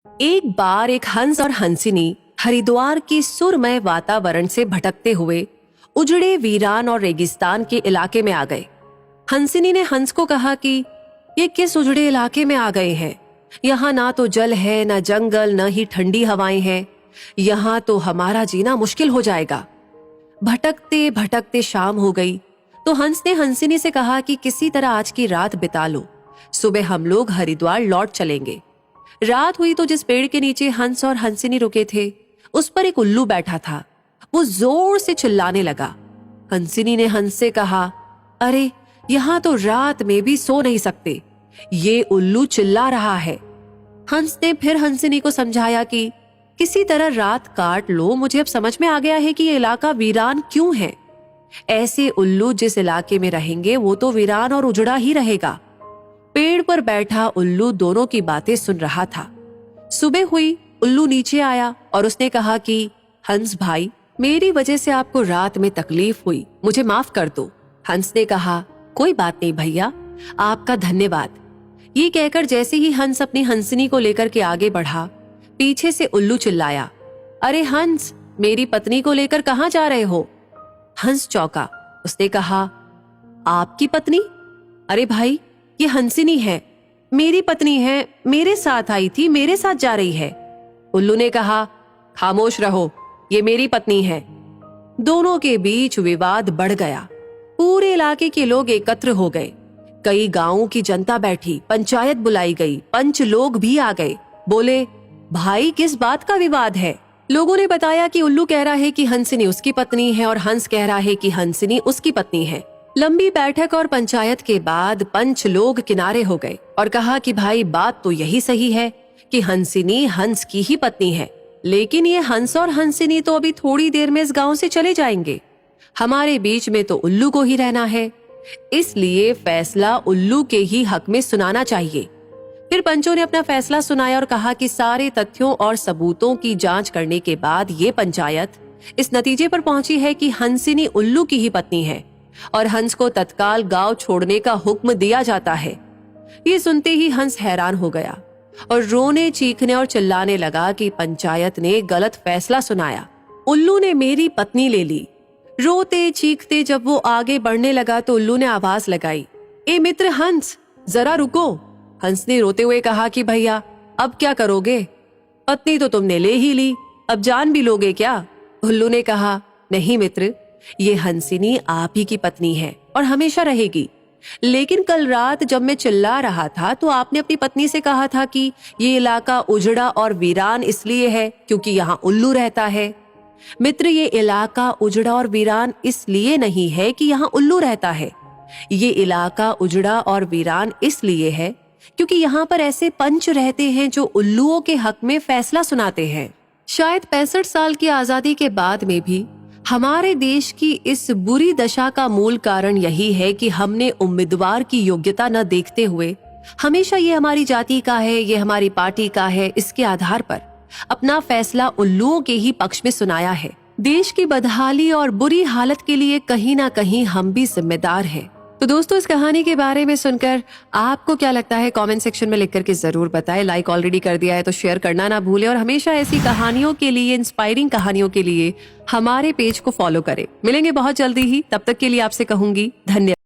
एक बार एक हंस और हंसिनी हरिद्वार के सुरमय वातावरण से भटकते हुए उजड़े वीरान और रेगिस्तान के इलाके में आ गए। हंसिनी ने हंस को कहा कि ये किस उजड़े इलाके में आ गए हैं? यहाँ ना तो जल है, ना जंगल, न ही ठंडी हवाएं हैं। यहाँ तो हमारा जीना मुश्किल हो जाएगा। भटकते भटकते शाम हो गई तो हंस ने हंसिनी से कहा कि किसी तरह आज की रात बिता लो, सुबह हम लोग हरिद्वार लौट चलेंगे। रात हुई तो जिस पेड़ के नीचे हंस और हंसिनी रुके थे उस पर एक उल्लू बैठा था। वो जोर से चिल्लाने लगा। हंसिनी ने हंस से कहा, अरे यहाँ तो रात में भी सो नहीं सकते, ये उल्लू चिल्ला रहा है। हंस ने फिर हंसिनी को समझाया कि किसी तरह रात काट लो, मुझे अब समझ में आ गया है कि ये इलाका वीरान क्यों है। ऐसे उल्लू जिस इलाके में रहेंगे वो तो वीरान और उजड़ा ही रहेगा। पेड़ पर बैठा उल्लू दोनों की बातें सुन रहा था। सुबह हुई, उल्लू नीचे आया और उसने कहा कि हंस भाई, मेरी वजह से आपको रात में तकलीफ हुई, मुझे माफ कर दो। हंस ने कहा, कोई बात नहीं भैया, आपका धन्यवाद। ये कहकर जैसे ही हंस अपनी हंसिनी को लेकर के आगे बढ़ा, पीछे से उल्लू चिल्लाया, अरे हंस, मेरी पत्नी को लेकर कहाँ जा रहे हो? हंस चौंका। उसने कहा, आपकी पत्नी? अरे भाई, ये हंसिनी है, मेरी पत्नी है, मेरे साथ आई थी, मेरे साथ जा रही है। उल्लू ने कहा, खामोश रहो, ये मेरी पत्नी है। दोनों के बीच विवाद बढ़ गया। पूरे इलाके के लोग एकत्र हो गए। कई गांवों की जनता बैठी, पंचायत बुलाई गई, पंच लोग भी आ गए। बोले, भाई किस बात का विवाद है? लोगों ने बताया कि उल्लू कह रहा है कि हंसिनी उसकी पत्नी है और हंस कह रहा है कि हंसिनी उसकी पत्नी है। लंबी बैठक और पंचायत के बाद पंच लोग किनारे हो गए और कहा कि भाई बात तो यही सही है कि हंसिनी हंस की ही पत्नी है, लेकिन ये हंस और हंसिनी तो अभी थोड़ी देर में इस गांव से चले जाएंगे। हमारे बीच में तो उल्लू को ही रहना है, इसलिए फैसला उल्लू के ही हक में सुनाना चाहिए। फिर पंचों ने अपना फैसला सुनाया और कहा कि सारे तथ्यों और सबूतों की जांच करने के बाद ये पंचायत इस नतीजे पर पहुंची है कि हंसिनी उल्लू की ही पत्नी है और हंस को तत्काल गांव छोड़ने का हुक्म दिया जाता है। ये सुनते ही हंस हैरान हो गया और रोने, चीखने और चिल्लाने लगा कि पंचायत ने गलत फैसला सुनाया, उल्लू ने मेरी पत्नी ले ली। रोते चीखते जब वो आगे बढ़ने लगा तो उल्लू ने आवाज लगाई, ए मित्र हंस, जरा रुको। हंस ने रोते हुए कहा कि भैया अब क्या करोगे? पत्नी तो तुमने ले ही ली, अब जान भी लोगे क्या? उल्लू ने कहा, नहीं मित्र, ये हंसिनी आप ही की पत्नी है और हमेशा रहेगी। लेकिन कल रात जब मैं चिल्ला रहा था तो आपने अपनी पत्नी से कहा था कि ये इलाका उजड़ा और वीरान इसलिए है क्योंकि यहाँ उल्लू रहता है। मित्र, ये इलाका उजड़ा और वीरान इसलिए नहीं है कि यहाँ उल्लू रहता है। ये इलाका उजड़ा और वीरान इसलिए है क्योंकि यहाँ पर ऐसे पंच रहते हैं जो उल्लुओं के हक में फैसला सुनाते हैं। शायद 65 साल की आजादी के बाद में भी हमारे देश की इस बुरी दशा का मूल कारण यही है कि हमने उम्मीदवार की योग्यता न देखते हुए हमेशा ये हमारी जाति का है, ये हमारी पार्टी का है, इसके आधार पर अपना फैसला उल्लुओं के ही पक्ष में सुनाया है। देश की बदहाली और बुरी हालत के लिए कहीं ना कहीं हम भी जिम्मेदार हैं। तो दोस्तों, इस कहानी के बारे में सुनकर आपको क्या लगता है कमेंट सेक्शन में लिख करके जरूर बताएं। लाइक ऑलरेडी कर दिया है तो शेयर करना ना भूलें और हमेशा ऐसी कहानियों के लिए, इंस्पायरिंग कहानियों के लिए हमारे पेज को फॉलो करें। मिलेंगे बहुत जल्दी ही, तब तक के लिए आपसे कहूंगी धन्यवाद।